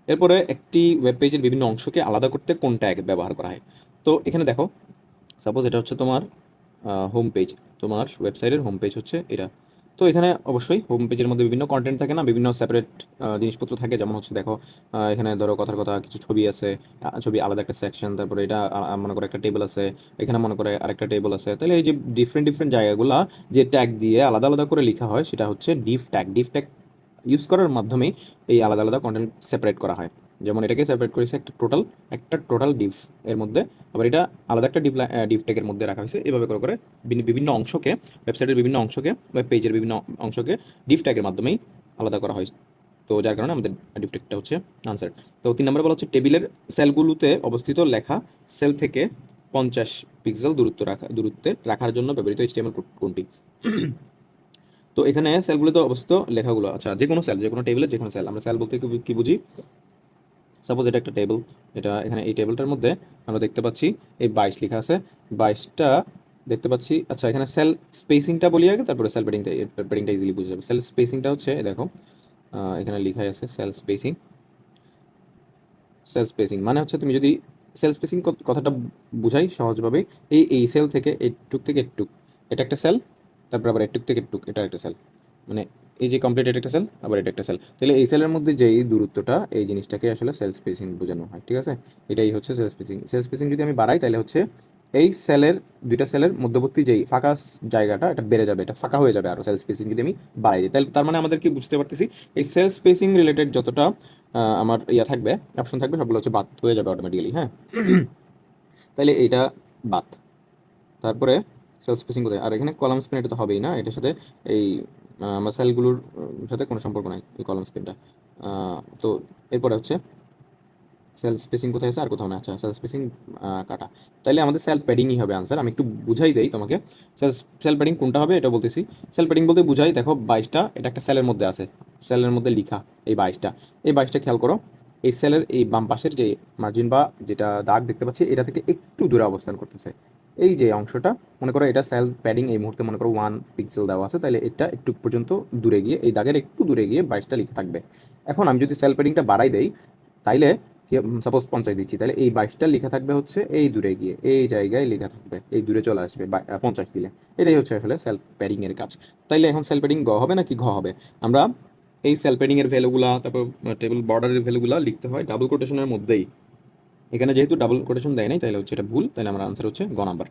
এরপরে একটি ওয়েব পেজের বিভিন্ন অংশকে আলাদা করতে কোন ট্যাগ ব্যবহার করা হয়? তো এখানে দেখো, সাপোজ এটা হচ্ছে তোমার হোম পেজ, তোমার ওয়েবসাইটের হোম পেজ হচ্ছে এটা। তো এখানে অবশ্যই হোম পেজের মধ্যে বিভিন্ন কন্টেন্ট থাকে না, বিভিন্ন সেপারেট জিনিসপত্র থাকে, যেমন হচ্ছে দেখো এখানে ধরো কথার কথা কিছু ছবি আছে, ছবি আলাদা একটা সেকশন, তারপরে এটা মনে করে একটা টেবিল আছে, এখানে মনে করে আরেকটা টেবিল আছে। তাহলে এই যে ডিফারেন্ট ডিফারেন্ট জায়গাগুলো যে ট্যাগ দিয়ে আলাদা আলাদা করে লেখা হয় সেটা হচ্ছে ডিফ ট্যাগ ইউজ করার মাধ্যমেই এই আলাদা আলাদা কন্টেন্ট সেপারেট করা হয়। যেমন এটাকে সেপারেট করেছে একটা টোটাল ডিভ এর মধ্যে, আবার এটা আলাদা একটা ডিভ ট্যাগের মধ্যে রাখা হয়েছে। এভাবে করে করে বিভিন্ন অংশকে, ওয়েবসাইটের বিভিন্ন অংশকে, ওয়েব পেজের বিভিন্ন অংশকে ডিভ ট্যাগের মাধ্যমেই আলাদা করা হয়। তো যার কারণে আমাদের ডিভ ট্যাগটা হচ্ছে আনসার। তো 3 নম্বরে বলা হচ্ছে টেবিলের সেলগুলোতে অবস্থিত লেখা সেল থেকে 50 পিক্সেল দূরত্বে রাখার জন্য ব্যবহৃত এইচটিএমএল কোনটি? তো এখানে সেলগুলোতে অবস্থিত লেখাগুলো, আচ্ছা যে কোনো সেল, যে কোনো টেবিলের যে কোনো সেল, আমরা সেল বলতে কি বুঝি? সাপোজ এটা একটা টেবিল, এটা এখানে এই টেবিলটার মধ্যে আমরা দেখতে পাচ্ছি এই 22 লেখা আছে, 22টা দেখতে পাচ্ছি। আচ্ছা এখানে সেল স্পেসিংটা বলি আগে, তারপরে সেল প্যাডিংটা ইজিলি বুঝে যাবে। সেল স্পেসিংটা হচ্ছে দেখো, এখানে লেখাই আছে সেল স্পেসিং মানে হচ্ছে তুমি যদি সেল স্পেসিং কথাটা বুঝাই সহজভাবে, এই সেল থেকে এইটুক থেকে এইটুক এটা একটা সেল, তারপর আবার এইটুক থেকে এইটুক এটা একটা সেল, মানে এই যে কমপ্লিট এটা একটা সেল, আবার এটা একটা সেল। তাহলে এই সেলের মধ্যে যে এই দূরত্বটা, এই জিনিসটাকে আসলে সেল স্পেসিং বোঝানো হয়, ঠিক আছে? এটাই হচ্ছে সেল স্পেসিং যদি আমি বাড়াই তাহলে হচ্ছে এই সেলের, দুইটা সেলের মধ্যবর্তী যেই ফাঁকা জায়গাটা এটা বেড়ে যাবে, এটা ফাঁকা হয়ে যাবে আরও সেল স্পেসিং যদি আমি বাড়াই দিই। তাহলে তার মানে আমাদের কি বুঝতে পারতেছি, এই সেল স্পেসিং রিলেটেড যতটা আমার ইয়া থাকবে, অপশন থাকবে, সবগুলো হচ্ছে বাদ হয়ে যাবে অটোমেটিক্যালি, হ্যাঁ। তাইলে এইটা বাদ। তারপরে সেল স্পেসিং কোথায়? আর এখানে কলাম স্পেন, এটা তো হবেই না, এটার সাথে এই আমার সেলগুলোর সাথে কোনো সম্পর্ক নাই এই কলাম স্পেনটা। তো এরপরে হচ্ছে সেল স্পেসিং কোথায় আছে? আর কোথাও না। আচ্ছা সেল স্পেসিং কাটা। তাইলে আমাদের সেল প্যাডিংই হবে আনসার। আমি একটু বুঝাই দেই তোমাকে, সেল সেল প্যাডিং কোনটা হবে এটা বলতেছি। সেল প্যাডিং বলতে বুঝাই, দেখো 22টা এটা একটা সেলের মধ্যে আছে, সেলের মধ্যে লিখা এই 22টা খেয়াল করো, এই সেলের এই বাম পাশের যে মার্জিন বা যেটা দাগ দেখতে পাচ্ছি এটা থেকে একটু দূরে অবস্থান করতেছে। এই যে অংশটা, মনে করো এটা সেল প্যাডিং এই মুহূর্তে মনে করো 1 পিক্সেল দেওয়া আছে, তাহলে এটা একটু পর্যন্ত দূরে গিয়ে, এই দাগের একটু দূরে গিয়ে 22টা লিখে থাকবে। এখন আমি যদি সেল প্যাডিংটা বাড়াই দেই, তাইলে সাপোজ 50 দিচ্ছি, তাহলে এই 22টা লেখা থাকবে হচ্ছে এই দূরে গিয়ে, এই জায়গায় লেখা থাকবে, এই দূরে চলে আসবে 50 দিলে। এটাই হচ্ছে আসলে সেল প্যাডিং এর কাজ। তাইলে এখন সেল প্যাডিং গ হবে নাকি ঘ হবে? আমরা এই সেল প্যাডিং এর ভ্যালুগুলা, তারপর টেবিল বর্ডারের ভ্যালুগুলা লিখতে হয় ডাবল কোটেশনের মধ্যেই। এখানে যেহেতু ডাবল কোটেশন দেয় নাই, তাহলে হচ্ছে এটা ভুল, তাহলে আমার আনসার হচ্ছে গ নাম্বার।